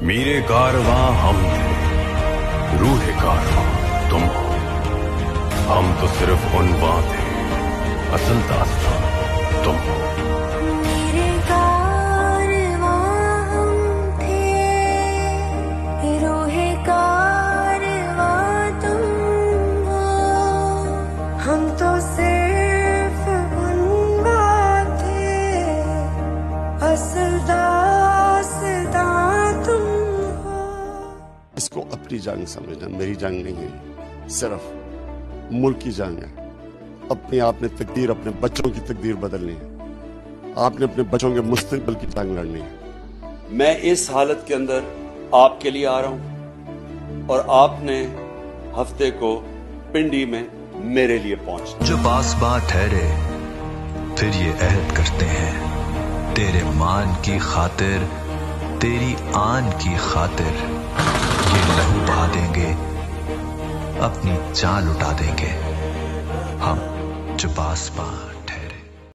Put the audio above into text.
میرے کارواں ہم تھے، روح کارواں تم ہو، ہم تو صرف عنواں تھے، اصل داستان تم ہو۔ میرے کارواں ہم تھے، روح کارواں تم ہو، ہم تو صرف عنواں تھے، اصل داستان تم ہو۔ اس کو اپنی جنگ سمجھنا، میری جنگ نہیں ہے، صرف ملک کی جنگ ہے۔ اپنے آپ نے تقدیر، اپنے بچوں کی تقدیر بدلنی ہے، آپ نے اپنے بچوں کے مستقبل کی جنگ لڑنی ہے۔ میں اس حالت کے اندر آپ کے لیے آ رہا ہوں اور آپ نے ہفتے کو پنڈی میں میرے لیے پہنچنا۔ جو پاسباں ٹھہرے پھر یہ عہد کرتے ہیں، تیرے مان کی خاطر، تیری آن کی خاطر، یہ لہو بہا دیں گے، اپنی جان لٹا دیں گے، ہم جو پاسباں